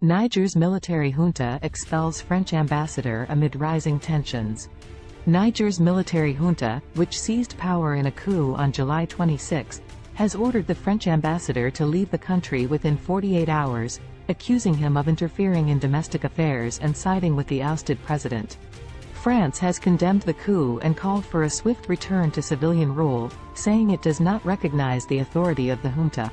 Niger's military junta expels French ambassador amid rising tensions. Niger's military junta, which seized power in a coup on July 26, has ordered the French ambassador to leave the country within 48 hours, accusing him of interfering in domestic affairs and siding with the ousted president. France has condemned the coup and called for a swift return to civilian rule, saying it does not recognize the authority of the junta.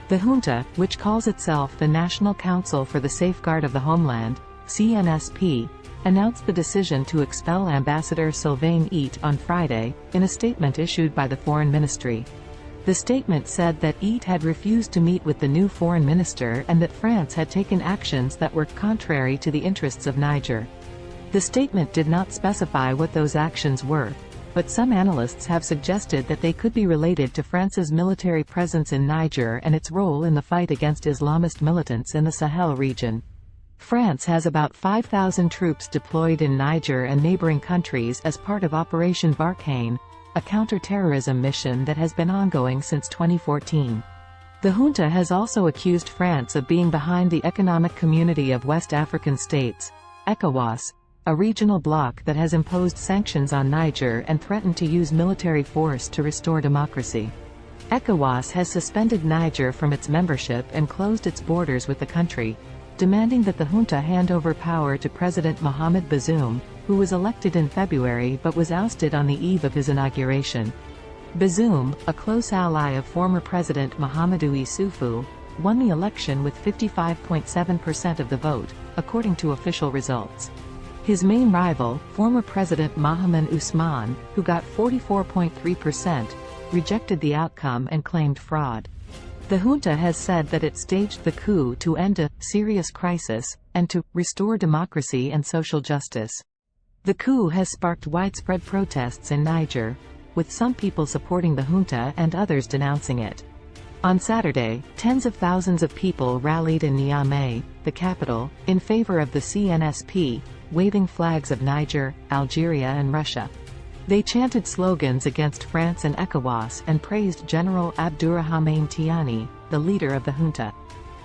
The junta, which calls itself the National Council for the Safeguard of the Homeland, CNSP, announced the decision to expel Ambassador Sylvain Ite on Friday, in a statement issued by the Foreign Ministry. The statement said that Ite had refused to meet with the new foreign minister and that France had taken actions that were contrary to the interests of Niger. The statement did not specify what those actions were, but some analysts have suggested that they could be related to France's military presence in Niger and its role in the fight against Islamist militants in the Sahel region. France has about 5,000 troops deployed in Niger and neighboring countries as part of Operation Barkhane, a counter-terrorism mission that has been ongoing since 2014. The junta has also accused France of being behind the Economic Community of West African States, ECOWAS, a regional bloc that has imposed sanctions on Niger and threatened to use military force to restore democracy. ECOWAS has suspended Niger from its membership and closed its borders with the country, demanding that the junta hand over power to President Mohamed Bazoum, who was elected in February but was ousted on the eve of his inauguration. Bazoum, a close ally of former President Mahamadou Issoufou, won the election with 55.7% of the vote, according to official results. His main rival, former President Mahaman Usman, who got 44.3%, rejected the outcome and claimed fraud. The junta has said that it staged the coup to end a serious crisis, and to restore democracy and social justice. The coup has sparked widespread protests in Niger, with some people supporting the junta and others denouncing it. On Saturday, tens of thousands of people rallied in Niamey, the capital, in favor of the CNSP, waving flags of Niger, Algeria and Russia. They chanted slogans against France and ECOWAS and praised General Abdourahmane Tiani, the leader of the junta.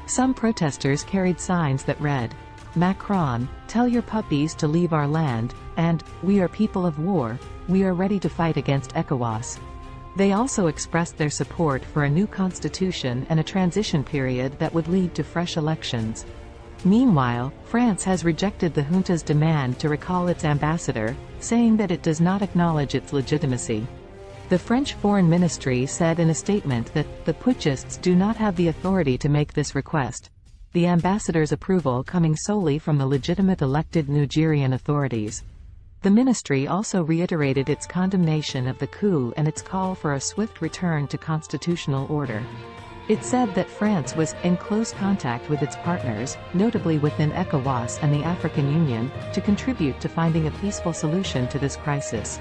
Some protesters carried signs that read, "Macron, tell your puppies to leave our land," and, "We are people of war, we are ready to fight against ECOWAS." They also expressed their support for a new constitution and a transition period that would lead to fresh elections. Meanwhile, France has rejected the junta's demand to recall its ambassador, saying that it does not acknowledge its legitimacy. The French Foreign Ministry said in a statement that the putschists do not have the authority to make this request, the ambassador's approval coming solely from the legitimate elected Nigerian authorities. The ministry also reiterated its condemnation of the coup and its call for a swift return to constitutional order. It said that France was in close contact with its partners, notably within ECOWAS and the African Union, to contribute to finding a peaceful solution to this crisis.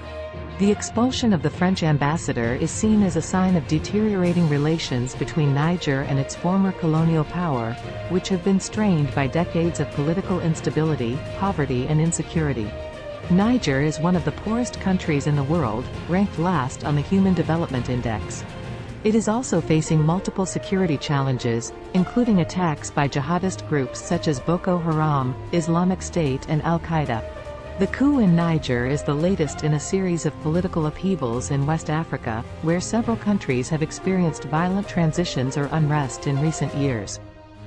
The expulsion of the French ambassador is seen as a sign of deteriorating relations between Niger and its former colonial power, which have been strained by decades of political instability, poverty and insecurity. Niger is one of the poorest countries in the world, ranked last on the Human Development Index. It is also facing multiple security challenges, including attacks by jihadist groups such as Boko Haram, Islamic State and Al-Qaeda. The coup in Niger is the latest in a series of political upheavals in West Africa, where several countries have experienced violent transitions or unrest in recent years.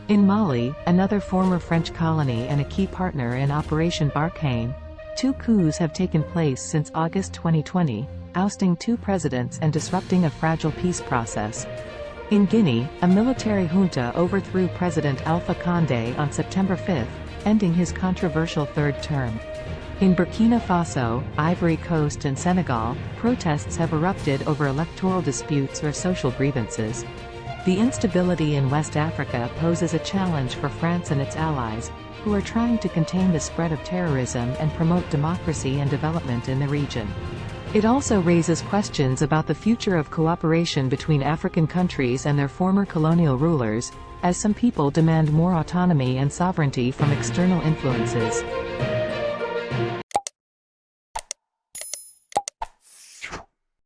In Mali, another former French colony and a key partner in Operation Barkhane, 2 coups have taken place since August 2020, ousting 2 presidents and disrupting a fragile peace process. In Guinea, a military junta overthrew President Alpha Condé on September 5, ending his controversial 3rd term. In Burkina Faso, Ivory Coast and Senegal, protests have erupted over electoral disputes or social grievances. The instability in West Africa poses a challenge for France and its allies, who are trying to contain the spread of terrorism and promote democracy and development in the region. It also raises questions about the future of cooperation between African countries and their former colonial rulers, as some people demand more autonomy and sovereignty from external influences.